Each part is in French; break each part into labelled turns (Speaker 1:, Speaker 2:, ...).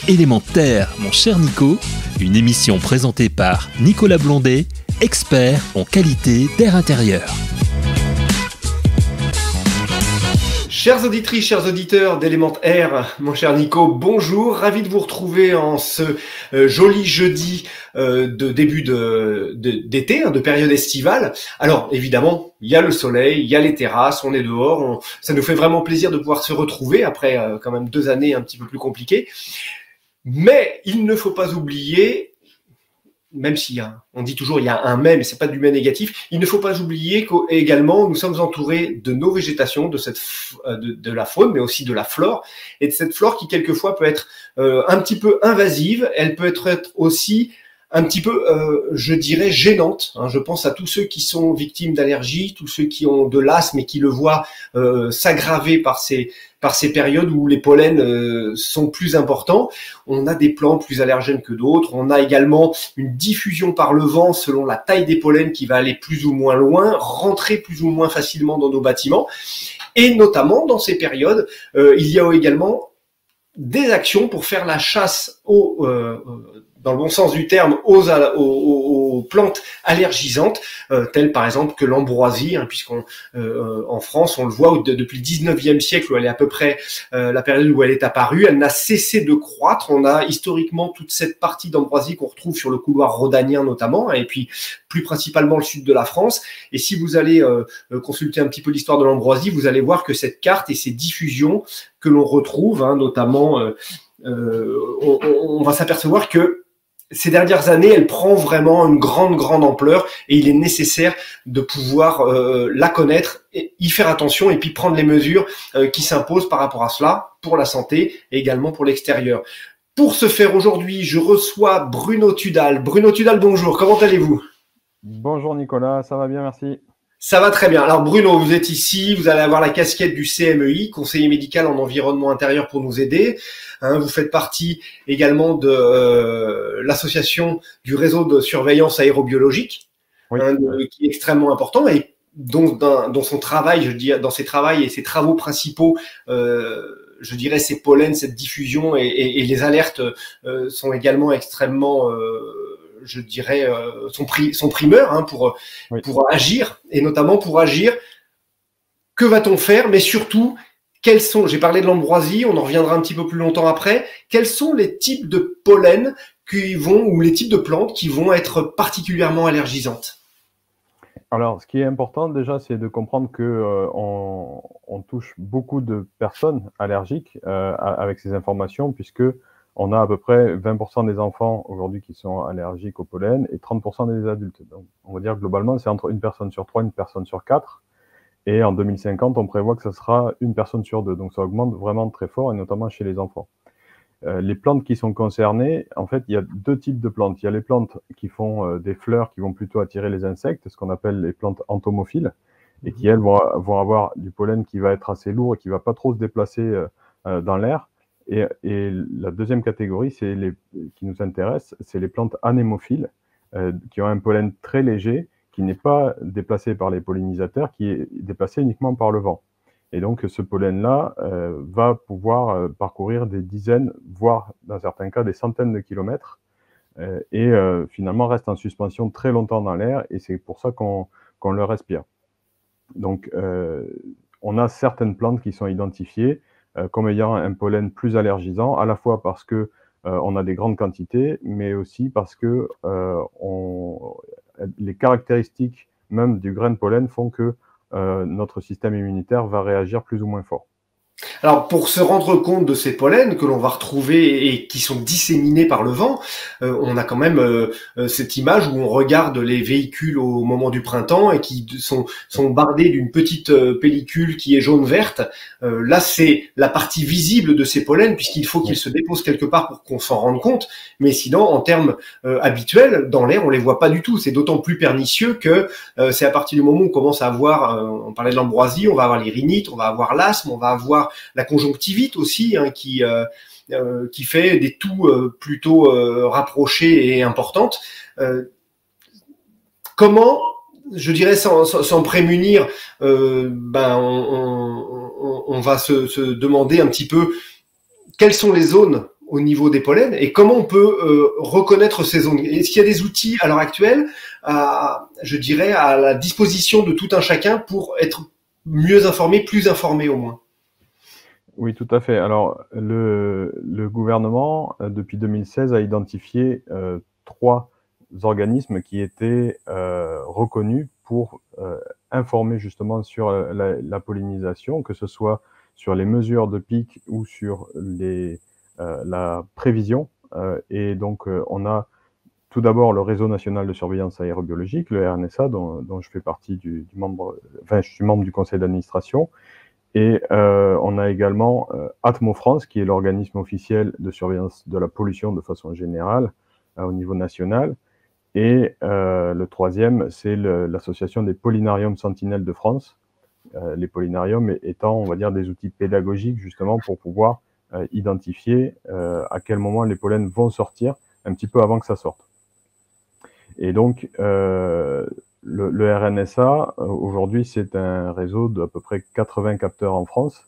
Speaker 1: Élémentaire, mon cher Nico, une émission présentée par Nicolas Blondet, expert en qualité d'air intérieur.
Speaker 2: Chères auditrices, chers auditeurs d'Élémentaire, mon cher Nico, bonjour, ravi de vous retrouver en ce joli jeudi de début d'été, de période estivale. Alors évidemment, il y a le soleil, il y a les terrasses, on est dehors, ça nous fait vraiment plaisir de pouvoir se retrouver après quand même 2 années un petit peu plus compliquées. Mais il ne faut pas oublier, même on dit toujours il y a un mais c'est pas du mais négatif, il ne faut pas oublier qu'également nous sommes entourés de nos végétations, de la faune, mais aussi de la flore, et de cette flore qui quelquefois peut être un petit peu invasive, elle peut être aussi un petit peu, je dirais, gênante. Je pense à tous ceux qui sont victimes d'allergies, tous ceux qui ont de l'asthme et qui le voient s'aggraver par ces périodes où les pollens sont plus importants. On a des plantes plus allergènes que d'autres. On a également une diffusion par le vent selon la taille des pollens qui va aller plus ou moins loin, rentrer plus ou moins facilement dans nos bâtiments. Et notamment, dans ces périodes, il y a également des actions pour faire la chasse dans le bon sens du terme, aux plantes allergisantes, telles par exemple que l'ambroisie, puisqu'on en France, on le voit depuis le 19e siècle, où elle est à peu près la période où elle est apparue, elle n'a cessé de croître. On a historiquement toute cette partie d'ambroisie qu'on retrouve sur le couloir rhodanien notamment, et puis plus principalement le sud de la France. Et si vous allez consulter un petit peu l'histoire de l'ambroisie, vous allez voir que cette carte et ces diffusions que l'on retrouve, notamment, on va s'apercevoir que ces dernières années, elle prend vraiment une grande ampleur et il est nécessaire de pouvoir la connaître, et y faire attention et puis prendre les mesures qui s'imposent par rapport à cela pour la santé et également pour l'extérieur. Pour ce faire aujourd'hui, je reçois Bruno Tudal. Bruno Tudal, bonjour, comment allez-vous ?
Speaker 3: Bonjour Nicolas, ça va bien, merci.
Speaker 2: Ça va très bien. Alors Bruno, vous êtes ici, vous allez avoir la casquette du CMEI, conseiller médical en environnement intérieur, pour nous aider. Vous faites partie également de l'association du réseau de surveillance aérobiologique,
Speaker 3: oui.
Speaker 2: Qui est extrêmement important et dont son travail, je dis, dans ses travaux et ses travaux principaux, je dirais ces pollens, cette diffusion et les alertes sont également extrêmement je dirais, son primeur pour agir, et notamment pour agir, que va-t-on faire, mais surtout, j'ai parlé de l'ambroisie, on en reviendra un petit peu plus longtemps après, quels sont les types de pollen ou les types de plantes qui vont être particulièrement allergisantes ?
Speaker 3: Alors, ce qui est important déjà, c'est de comprendre que on touche beaucoup de personnes allergiques avec ces informations, puisque on a à peu près 20% des enfants aujourd'hui qui sont allergiques au pollen et 30% des adultes. Donc, on va dire globalement, c'est entre 1 personne sur 3, 1 personne sur 4. Et en 2050, on prévoit que ce sera 1 personne sur 2. Donc, ça augmente vraiment très fort, et notamment chez les enfants. Les plantes qui sont concernées, en fait, il y a 2 types de plantes. Il y a les plantes qui font des fleurs qui vont plutôt attirer les insectes, ce qu'on appelle les plantes entomophiles, et qui, elles, vont avoir du pollen qui va être assez lourd et qui ne va pas trop se déplacer dans l'air. Et la deuxième catégorie, qui nous intéresse, c'est les plantes anémophiles, qui ont un pollen très léger, qui n'est pas déplacé par les pollinisateurs, qui est déplacé uniquement par le vent. Et donc ce pollen-là va pouvoir parcourir des dizaines, voire dans certains cas des centaines de kilomètres, et finalement reste en suspension très longtemps dans l'air, et c'est pour ça qu'on le respire. Donc on a certaines plantes qui sont identifiées comme ayant un pollen plus allergisant, à la fois parce que on a des grandes quantités, mais aussi parce que les caractéristiques même du grain de pollen font que notre système immunitaire va réagir plus ou moins fort.
Speaker 2: Alors, pour se rendre compte de ces pollens que l'on va retrouver et qui sont disséminés par le vent, on a quand même cette image où on regarde les véhicules au moment du printemps et qui sont bardés d'une petite pellicule qui est jaune-verte. Là, c'est la partie visible de ces pollens, puisqu'il faut qu'ils se déposent quelque part pour qu'on s'en rende compte. Mais sinon, en termes habituels, dans l'air, on les voit pas du tout. C'est d'autant plus pernicieux que c'est à partir du moment où on commence à avoir, on parlait de l'ambroisie, on va avoir les rhinites, on va avoir l'asthme, on va avoir la conjonctivite aussi, qui fait des toux plutôt rapprochées et importantes. Comment, je dirais, sans prémunir, on va se demander un petit peu quelles sont les zones au niveau des pollens et comment on peut reconnaître ces zones? Est-ce qu'il y a des outils à l'heure actuelle, je dirais, à la disposition de tout un chacun pour être mieux informé, plus informé au moins?
Speaker 3: Oui, tout à fait. Alors, le gouvernement, depuis 2016, a identifié 3 organismes qui étaient reconnus pour informer justement sur la pollinisation, que ce soit sur les mesures de pic ou sur la prévision. Et donc, on a tout d'abord le Réseau national de surveillance aérobiologique, le RNSA, dont je fais partie je suis membre du conseil d'administration. Et on a également Atmo France, qui est l'organisme officiel de surveillance de la pollution de façon générale au niveau national. Et le troisième, c'est l'association des pollinariums sentinelles de France. Les pollinariums étant, on va dire, des outils pédagogiques justement pour pouvoir identifier à quel moment les pollens vont sortir, un petit peu avant que ça sorte. Et donc, le RNSA, aujourd'hui, c'est un réseau d'à peu près 80 capteurs en France.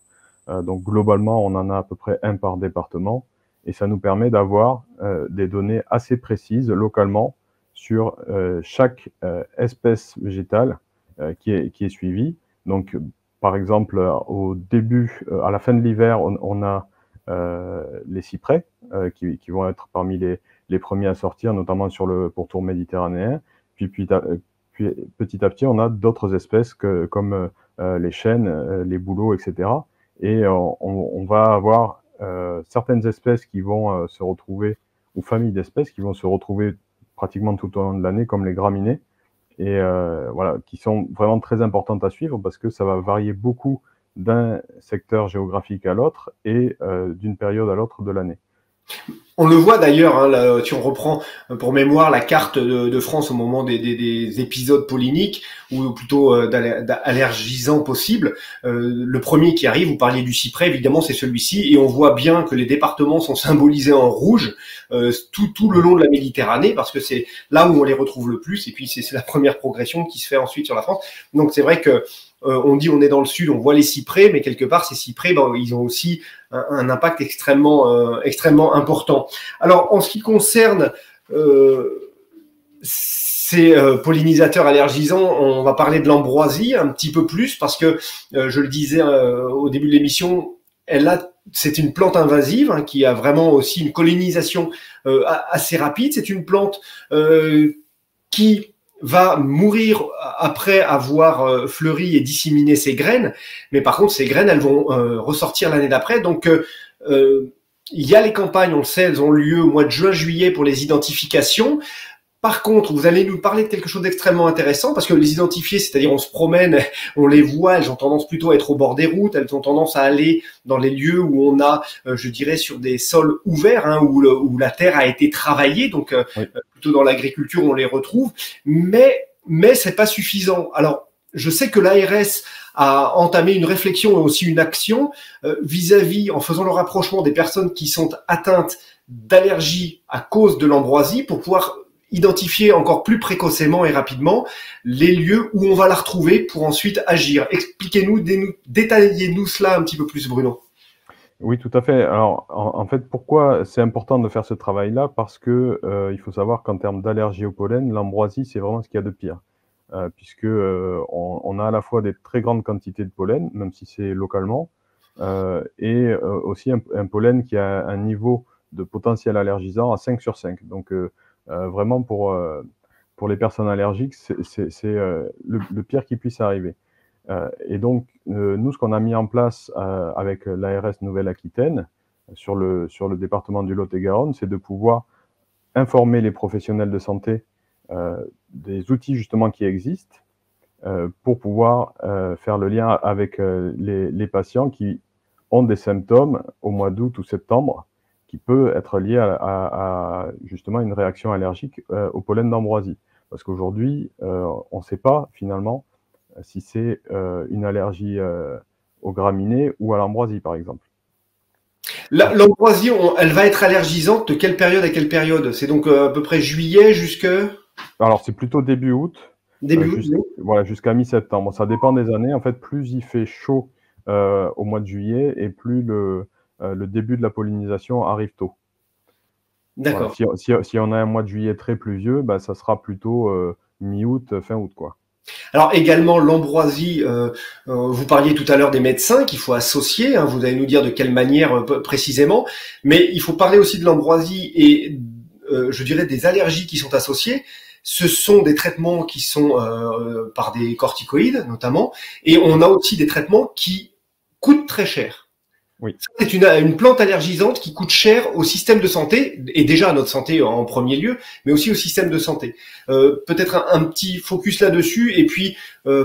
Speaker 3: Donc, globalement, on en a à peu près un par département. Et ça nous permet d'avoir des données assez précises localement sur chaque espèce végétale qui est suivie. Donc, par exemple, au début, à la fin de l'hiver, on a les cyprès qui vont être parmi les premiers à sortir, notamment sur le pourtour méditerranéen. Puis petit à petit, on a d'autres espèces comme les chênes, les bouleaux, etc. Et on va avoir certaines espèces qui vont se retrouver, ou familles d'espèces qui vont se retrouver pratiquement tout au long de l'année, comme les graminées, et voilà, qui sont vraiment très importantes à suivre parce que ça va varier beaucoup d'un secteur géographique à l'autre et d'une période à l'autre de l'année.
Speaker 2: On le voit d'ailleurs, hein, si on reprend pour mémoire la carte de France au moment des épisodes polliniques, ou plutôt allergisants possibles, le premier qui arrive, vous parliez du cyprès, évidemment c'est celui-ci, et on voit bien que les départements sont symbolisés en rouge tout le long de la Méditerranée, parce que c'est là où on les retrouve le plus, et puis c'est la première progression qui se fait ensuite sur la France. Donc c'est vrai que on dit on est dans le sud, on voit les cyprès, mais quelque part ces cyprès, ils ont aussi un impact extrêmement important. Alors en ce qui concerne ces pollinisateurs allergisants, on va parler de l'ambroisie un petit peu plus parce que je le disais au début de l'émission, c'est une plante invasive qui a vraiment aussi une colonisation assez rapide. C'est une plante qui va mourir après avoir fleuri et disséminé ses graines, mais par contre ces graines elles vont ressortir l'année d'après. Donc il y a les campagnes, on le sait, elles ont lieu au mois de juin-juillet pour les identifications. Par contre, vous allez nous parler de quelque chose d'extrêmement intéressant, parce que les identifier, c'est-à-dire on se promène, on les voit, elles ont tendance plutôt à être au bord des routes, elles ont tendance à aller dans les lieux où on a, je dirais, sur des sols ouverts, où la terre a été travaillée, donc oui. Plutôt dans l'agriculture on les retrouve, mais c'est pas suffisant. Alors, je sais que l'ARS a entamé une réflexion et aussi une action vis-à-vis, en faisant le rapprochement des personnes qui sont atteintes d'allergies à cause de l'ambroisie, pour pouvoir identifier encore plus précocement et rapidement les lieux où on va la retrouver pour ensuite agir. Expliquez-nous, détaillez-nous cela un petit peu plus, Bruno.
Speaker 3: Oui, tout à fait. Alors, en fait, pourquoi c'est important de faire ce travail-là? Parce que il faut savoir qu'en termes d'allergie au pollen, l'ambroisie, c'est vraiment ce qu'il y a de pire. Puisque on a à la fois des très grandes quantités de pollen, même si c'est localement, et aussi un pollen qui a un niveau de potentiel allergisant à 5 sur 5. Donc, vraiment, pour les personnes allergiques, c'est le pire qui puisse arriver. Et donc, nous, ce qu'on a mis en place avec l'ARS Nouvelle-Aquitaine, sur le département du Lot-et-Garonne, c'est de pouvoir informer les professionnels de santé des outils justement qui existent pour pouvoir faire le lien avec les patients qui ont des symptômes au mois d'août ou septembre, qui peut être lié à justement une réaction allergique au pollen d'ambroisie. Parce qu'aujourd'hui, on ne sait pas finalement si c'est une allergie aux graminées ou à l'ambroisie, par exemple.
Speaker 2: L'ambroisie, elle va être allergisante de quelle période à quelle période? C'est donc à peu près juillet jusque...
Speaker 3: Alors, c'est plutôt début août. Voilà, jusqu'à mi-septembre. Ça dépend des années. En fait, plus il fait chaud au mois de juillet et plus le début de la pollinisation arrive tôt. Voilà.
Speaker 2: D'accord.
Speaker 3: Si on a un mois de juillet très pluvieux, bah, ça sera plutôt mi-août, fin août, quoi.
Speaker 2: Alors également l'ambroisie, vous parliez tout à l'heure des médecins qu'il faut associer, hein, vous allez nous dire de quelle manière précisément, mais il faut parler aussi de l'ambroisie et je dirais des allergies qui sont associées. Ce sont des traitements qui sont par des corticoïdes notamment, et on a aussi des traitements qui coûtent très cher.
Speaker 3: Oui.
Speaker 2: C'est une plante allergisante qui coûte cher au système de santé, et déjà à notre santé en premier lieu, mais aussi au système de santé. Peut-être un petit focus là-dessus, et puis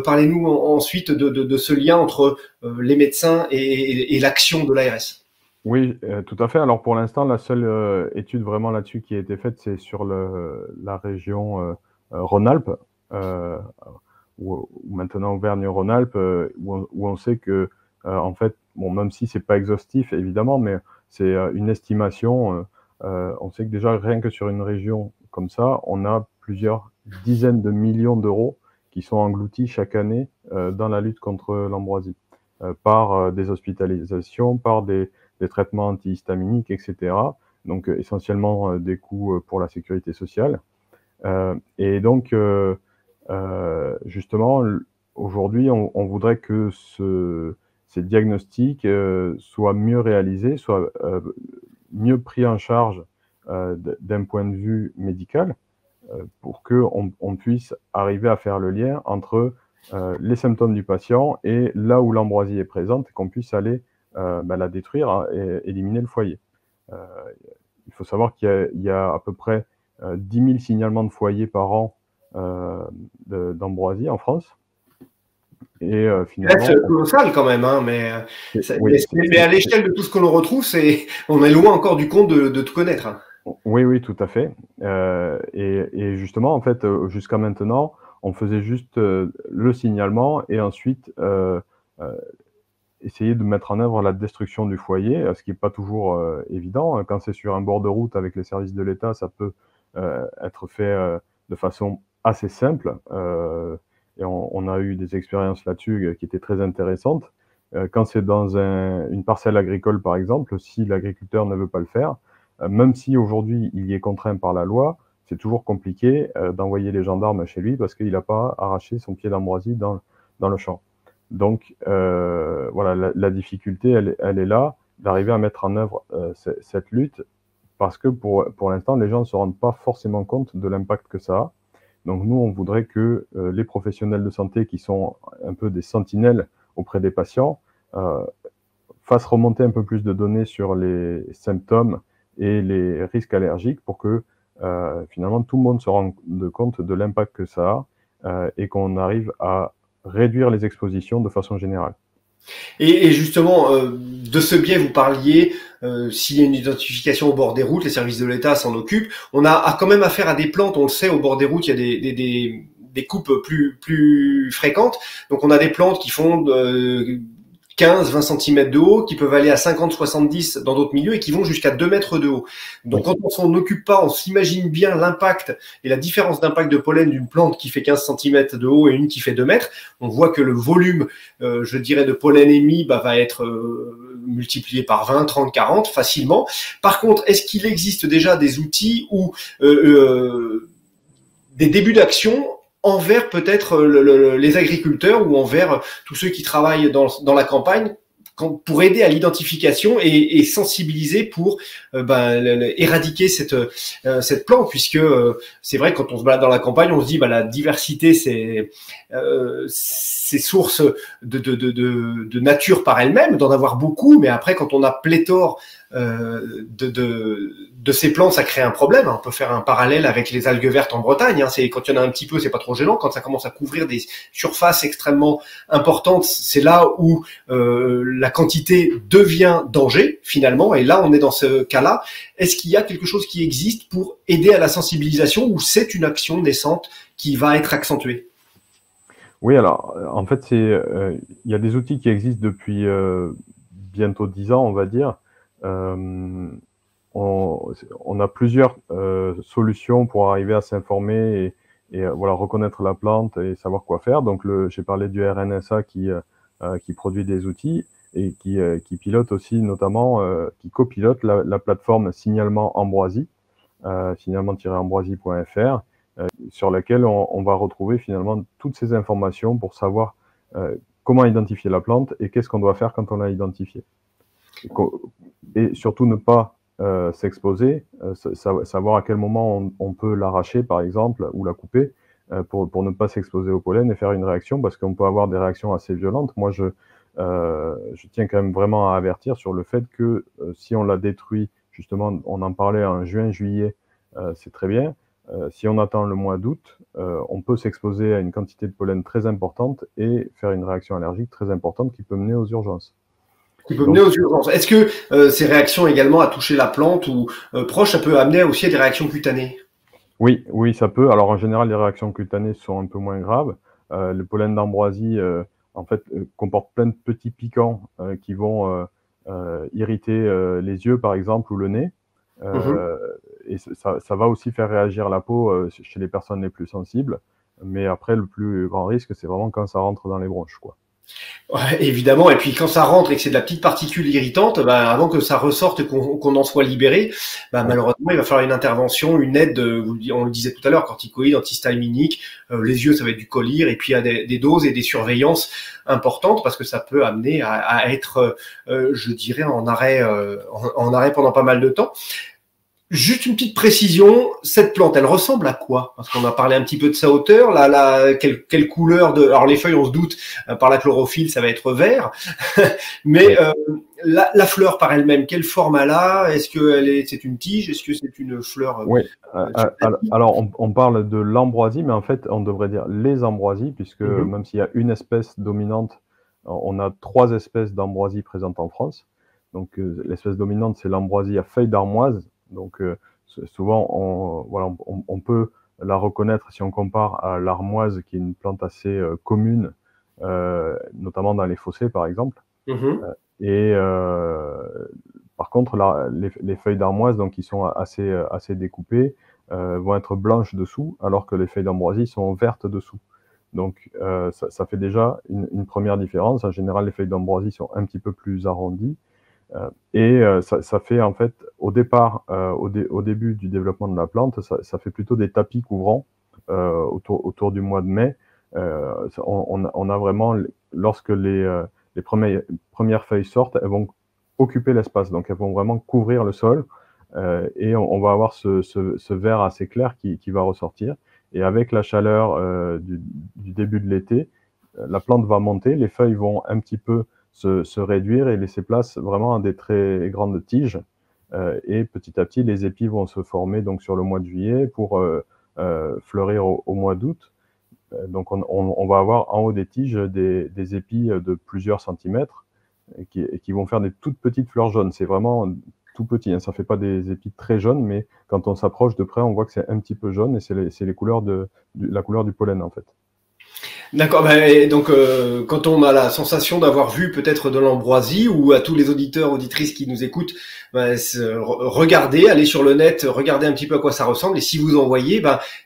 Speaker 2: parlez-nous ensuite de ce lien entre les médecins et l'action de l'ARS.
Speaker 3: Oui, tout à fait. Alors pour l'instant, la seule étude vraiment là-dessus qui a été faite, c'est sur la région Rhône-Alpes, ou maintenant Auvergne-Rhône-Alpes, où on sait que, en fait, bon, même si c'est pas exhaustif évidemment, mais c'est une estimation. On sait que déjà rien que sur une région comme ça, on a plusieurs dizaines de millions d'euros qui sont engloutis chaque année dans la lutte contre l'ambroisie, par des hospitalisations, par des traitements antihistaminiques, etc. Donc essentiellement des coûts pour la sécurité sociale. Et donc justement, aujourd'hui, on voudrait que ces diagnostics soient mieux réalisés, soient mieux pris en charge d'un point de vue médical, pour qu'on puisse arriver à faire le lien entre les symptômes du patient et là où l'ambroisie est présente, qu'on puisse aller la détruire, hein, et éliminer le foyer. Il faut savoir qu'il y a à peu près 10 000 signalements de foyers par an d'ambroisie en France. Et finalement,
Speaker 2: C'est colossal quand même, hein, mais
Speaker 3: oui,
Speaker 2: à l'échelle de tout ce que l'on retrouve, on est loin encore du compte de tout connaître. Hein.
Speaker 3: Oui, tout à fait. Et justement, en fait, jusqu'à maintenant, on faisait juste le signalement et ensuite essayer de mettre en œuvre la destruction du foyer, ce qui n'est pas toujours évident. Quand c'est sur un bord de route avec les services de l'État, ça peut être fait de façon assez simple. Et on a eu des expériences là-dessus qui étaient très intéressantes. Quand c'est dans une parcelle agricole, par exemple, si l'agriculteur ne veut pas le faire, même si aujourd'hui il y est contraint par la loi, c'est toujours compliqué d'envoyer les gendarmes chez lui parce qu'il n'a pas arraché son pied d'ambroisie dans le champ. Donc voilà, la difficulté, elle est là, d'arriver à mettre en œuvre cette lutte, parce que pour l'instant, les gens ne se rendent pas forcément compte de l'impact que ça a. Donc nous, on voudrait que les professionnels de santé, qui sont un peu des sentinelles auprès des patients, fassent remonter un peu plus de données sur les symptômes et les risques allergiques pour que finalement tout le monde se rende compte de l'impact que ça a et qu'on arrive à réduire les expositions de façon générale.
Speaker 2: Et justement, de ce biais, vous parliez, s'il y a une identification au bord des routes, les services de l'État s'en occupent. On a quand même affaire à des plantes, on le sait, au bord des routes, il y a des coupes plus fréquentes. Donc on a des plantes qui font 15-20 cm de haut, qui peuvent aller à 50-70 dans d'autres milieux et qui vont jusqu'à 2 mètres de haut. Donc quand on s'en occupe pas, on s'imagine bien l'impact et la différence d'impact de pollen d'une plante qui fait 15 cm de haut et une qui fait 2 mètres. On voit que le volume, je dirais, de pollen émis va être multiplié par 20, 30, 40 facilement. Par contre, est-ce qu'il existe déjà des outils ou des débuts d'action envers peut-être les agriculteurs ou envers tous ceux qui travaillent dans la campagne pour aider à l'identification et sensibiliser pour éradiquer cette plante, puisque c'est vrai, quand on se balade dans la campagne, on se dit la diversité c'est source de nature par elle-même, d'en avoir beaucoup, mais après quand on a pléthore de ces plantes, ça crée un problème. On peut faire un parallèle avec les algues vertes en Bretagne. C'est quand il y en a un petit peu, c'est pas trop gênant. Quand ça commence à couvrir des surfaces extrêmement importantes, c'est là où la quantité devient danger finalement. Et là, on est dans ce cas-là. Est-ce qu'il y a quelque chose qui existe pour aider à la sensibilisation, ou c'est une action naissante qui va être accentuée?
Speaker 3: Oui, alors en fait, il y a des outils qui existent depuis bientôt 10 ans, on va dire. On a plusieurs solutions pour arriver à s'informer et voilà, reconnaître la plante et savoir quoi faire. Donc j'ai parlé du RNSA qui produit des outils et qui pilote aussi, notamment qui copilote la plateforme Signalement Ambroisie, finalement-ambroisie.fr, sur laquelle on va retrouver finalement toutes ces informations pour savoir comment identifier la plante et qu'est-ce qu'on doit faire quand on l'a identifiée. Et surtout ne pas s'exposer, savoir à quel moment on peut l'arracher par exemple ou la couper pour ne pas s'exposer au pollen et faire une réaction, parce qu'on peut avoir des réactions assez violentes. Moi je tiens quand même vraiment à avertir sur le fait que si on la détruit, justement on en parlait en juin, juillet, c'est très bien. Si on attend le mois d'août, on peut s'exposer à une quantité de pollen très importante et faire une réaction allergique très importante qui peut mener aux urgences.
Speaker 2: Qui peut mener aux urgences. Est-ce que ces réactions également à toucher la plante ou proche, ça peut amener aussi à des réactions cutanées?
Speaker 3: Oui, oui, ça peut. Alors en général, les réactions cutanées sont un peu moins graves. Le pollen d'ambroisie, en fait, comporte plein de petits piquants qui vont irriter les yeux, par exemple, ou le nez. Et ça va aussi faire réagir la peau chez les personnes les plus sensibles. Mais après, le plus grand risque, c'est vraiment quand ça rentre dans les bronches, quoi.
Speaker 2: Ouais, évidemment, et puis quand ça rentre et que c'est de la petite particule irritante, avant que ça ressorte et qu'on en soit libéré, malheureusement, il va falloir une intervention, une aide, on le disait tout à l'heure, corticoïdes, antihistaminiques, les yeux, ça va être du collyre, et puis il y a des doses et des surveillances importantes, parce que ça peut amener à être, je dirais, en arrêt pendant pas mal de temps. Juste une petite précision, cette plante, elle ressemble à quoi? Parce qu'on a parlé un petit peu de sa hauteur, quelle couleur alors les feuilles, on se doute, par la chlorophylle, ça va être vert, mais la fleur par elle-même, quelle forme elle a? Est-ce que c'est une tige? Est-ce que c'est une fleur?
Speaker 3: Oui, alors on parle de l'ambroisie, mais en fait, on devrait dire les ambroisies, puisque même s'il y a une espèce dominante, on a 3 espèces d'ambroisie présentes en France. Donc l'espèce dominante, c'est l'ambroisie à feuilles d'armoise. Donc souvent, on peut la reconnaître si on compare à l'armoise, qui est une plante assez commune, notamment dans les fossés, par exemple. Par contre, les feuilles d'armoise, donc qui sont assez découpées, vont être blanches dessous, alors que les feuilles d'ambroisie sont vertes dessous. Donc ça fait déjà une première différence. En général, les feuilles d'ambroisie sont un petit peu plus arrondies. Ça fait en fait, au départ, au début du développement de la plante, ça fait plutôt des tapis couvrants autour du mois de mai. On a vraiment, lorsque les premières feuilles sortent, elles vont occuper l'espace, donc elles vont vraiment couvrir le sol, et on va avoir ce vert assez clair qui va ressortir. Et avec la chaleur du début de l'été, la plante va monter, les feuilles vont un petit peu se réduire et laisser place vraiment à des très grandes tiges. Et petit à petit, les épis vont se former donc sur le mois de juillet pour fleurir au mois d'août. Donc on va avoir en haut des tiges des épis de plusieurs centimètres qui vont faire des toutes petites fleurs jaunes. C'est vraiment tout petit, hein. Ça fait pas des épis très jaunes, mais quand on s'approche de près, on voit que c'est un petit peu jaune, et c'est la couleur du pollen, en fait.
Speaker 2: D'accord. Et donc, quand on a la sensation d'avoir vu peut-être de l'ambroisie, ou à tous les auditeurs, auditrices qui nous écoutent, regardez, allez sur le net, regardez un petit peu à quoi ça ressemble, et si vous en voyez,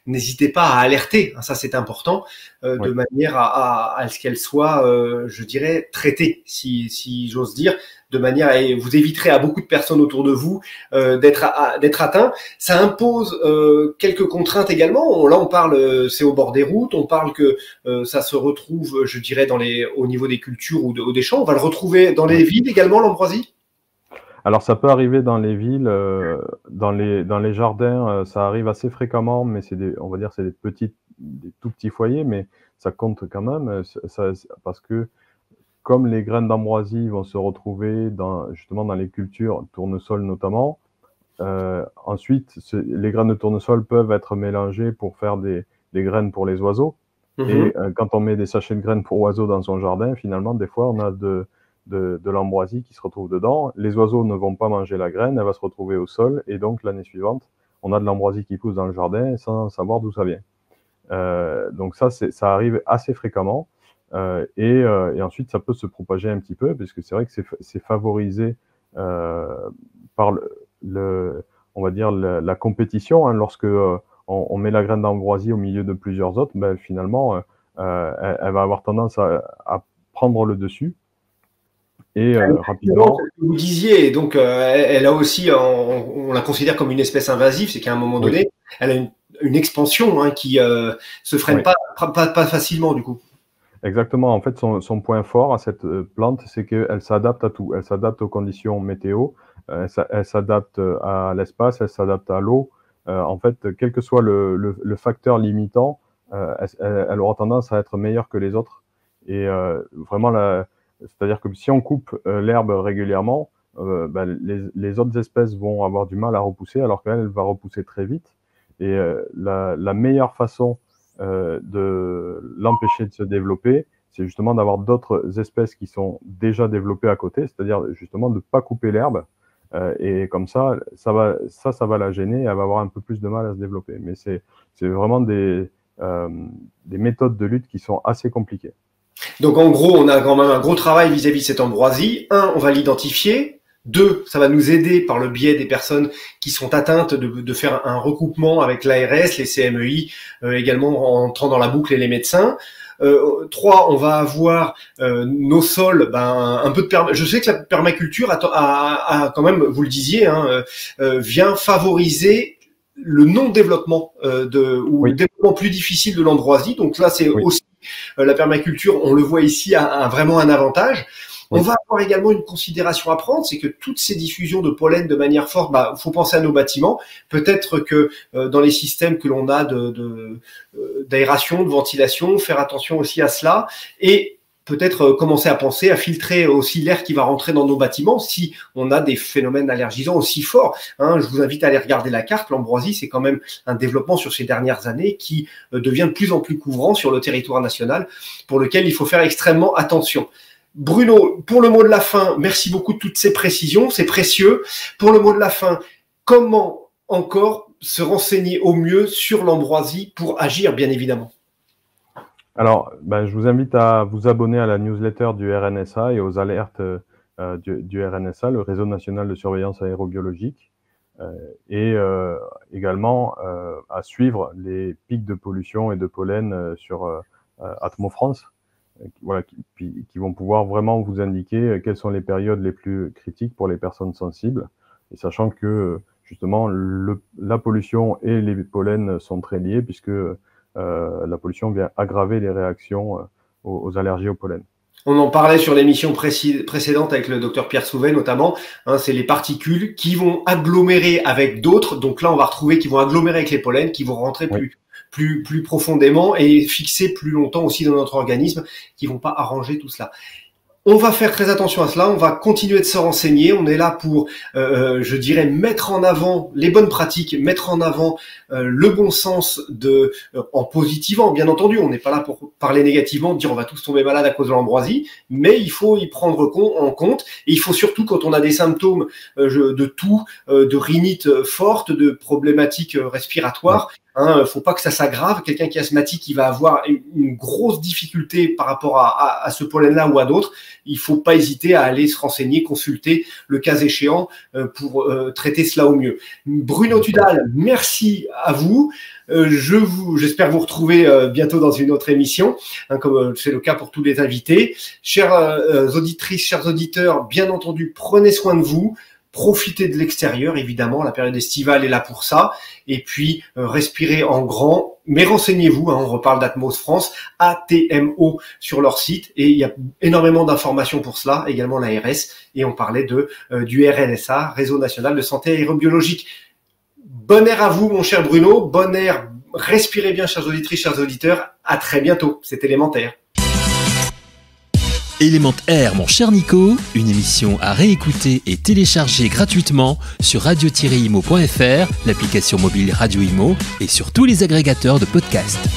Speaker 2: n'hésitez pas à alerter. Ça, c'est important, de manière à ce qu'elle soit, je dirais, traitée, si j'ose dire, de manière à vous éviterez à beaucoup de personnes autour de vous d'être atteints. Ça impose quelques contraintes également. Là, on parle, c'est au bord des routes. On parle que ça se retrouve, je dirais, au niveau des cultures ou des champs. On va le retrouver dans les villes également, l'ambroisie.
Speaker 3: Alors ça peut arriver dans les villes, dans les jardins, ça arrive assez fréquemment, mais on va dire c'est des tout petits foyers, mais ça compte quand même, parce que comme les graines d'ambroisie vont se retrouver justement dans les cultures, tournesol notamment, ensuite les graines de tournesol peuvent être mélangées pour faire des graines pour les oiseaux. Et quand on met des sachets de graines pour oiseaux dans son jardin, finalement, des fois, on a de l'ambroisie qui se retrouve dedans. Les oiseaux ne vont pas manger la graine, elle va se retrouver au sol, et donc l'année suivante, on a de l'ambroisie qui pousse dans le jardin sans savoir d'où ça vient. Donc ça arrive assez fréquemment. Et ensuite, ça peut se propager un petit peu, parce que c'est vrai que c'est favorisé par on va dire la compétition, hein. Lorsque on met la graine d'ambroisie au milieu de plusieurs autres, finalement, elle va avoir tendance à prendre le dessus. Et rapidement.
Speaker 2: Vous disiez, donc elle a aussi, on la considère comme une espèce invasive, c'est qu'à un moment donné, elle a une expansion qui se freine pas facilement du coup.
Speaker 3: Exactement. En fait, son point fort à cette plante, c'est qu'elle s'adapte à tout. Elle s'adapte aux conditions météo, elle s'adapte à l'espace, elle s'adapte à l'eau. En fait, quel que soit le facteur limitant, elle aura tendance à être meilleure que les autres. Et vraiment, c'est-à-dire que si on coupe l'herbe régulièrement, les autres espèces vont avoir du mal à repousser, alors qu'elle va repousser très vite. Et la meilleure façon de l'empêcher de se développer, c'est justement d'avoir d'autres espèces qui sont déjà développées à côté, c'est-à-dire justement de ne pas couper l'herbe. Et comme ça va la gêner, et elle va avoir un peu plus de mal à se développer. Mais c'est vraiment des méthodes de lutte qui sont assez compliquées.
Speaker 2: Donc en gros, on a quand même un gros travail vis-à-vis de cette ambroisie. 1, on va l'identifier. 2, ça va nous aider par le biais des personnes qui sont atteintes de faire un recoupement avec l'ARS, les CMEI, également en entrant dans la boucle et les médecins. 3, on va avoir nos sols, un peu de je sais que la permaculture a quand même, vous le disiez, vient favoriser le non-développement ou le développement plus difficile de l'ambroisie. Donc là, c'est aussi la permaculture, on le voit ici, a vraiment un avantage. On va avoir également une considération à prendre, c'est que toutes ces diffusions de pollen de manière forte, faut penser à nos bâtiments. Peut-être que dans les systèmes que l'on a d'aération, de ventilation, faire attention aussi à cela et peut-être commencer à penser à filtrer aussi l'air qui va rentrer dans nos bâtiments si on a des phénomènes allergisants aussi forts. Je vous invite à aller regarder la carte. L'ambroisie, c'est quand même un développement sur ces dernières années qui devient de plus en plus couvrant sur le territoire national, pour lequel il faut faire extrêmement attention. Bruno, pour le mot de la fin, merci beaucoup de toutes ces précisions, c'est précieux. Pour le mot de la fin, comment encore se renseigner au mieux sur l'ambroisie pour agir, bien évidemment?
Speaker 3: Alors, je vous invite à vous abonner à la newsletter du RNSA et aux alertes du RNSA, le Réseau national de surveillance aérobiologique, et également à suivre les pics de pollution et de pollen sur Atmo France. Qui vont pouvoir vraiment vous indiquer quelles sont les périodes les plus critiques pour les personnes sensibles, et sachant que justement la pollution et les pollens sont très liés, puisque la pollution vient aggraver les réactions aux allergies au pollen.
Speaker 2: On en parlait sur l'émission précédente avec le docteur Pierre Souvet notamment, c'est les particules qui vont agglomérer avec d'autres, donc là on va retrouver qui vont agglomérer avec les pollens, qui vont rentrer plus profondément et fixer plus longtemps aussi dans notre organisme, qui vont pas arranger tout cela. On va faire très attention à cela, on va continuer de se renseigner, on est là pour, je dirais, mettre en avant les bonnes pratiques, mettre en avant le bon sens en positivant, bien entendu, on n'est pas là pour parler négativement, dire on va tous tomber malade à cause de l'ambroisie, mais il faut y prendre en compte, et il faut surtout, quand on a des symptômes de toux, de rhinite forte, de problématiques respiratoires, faut pas que ça s'aggrave. Quelqu'un qui est asthmatique, il va avoir une grosse difficulté par rapport à ce pollen-là ou à d'autres. Il faut pas hésiter à aller se renseigner, consulter le cas échéant pour traiter cela au mieux. Bruno Tudal, merci à vous. J'espère vous retrouver bientôt dans une autre émission, comme c'est le cas pour tous les invités. Chères auditrices, chers auditeurs, bien entendu, prenez soin de vous. Profitez de l'extérieur, évidemment, la période estivale est là pour ça. Et puis, respirez en grand, mais renseignez-vous, on reparle d'Atmos France, ATMO sur leur site, et il y a énormément d'informations pour cela, également l'ARS, et on parlait du RNSA, Réseau national de santé aérobiologique. Bon air à vous, mon cher Bruno, bon air, respirez bien, chers auditrices, chers auditeurs, à très bientôt, c'est élémentaire.
Speaker 1: Élément Air, mon cher Nico, une émission à réécouter et télécharger gratuitement sur radio-imo.fr, l'application mobile Radio Imo et sur tous les agrégateurs de podcasts.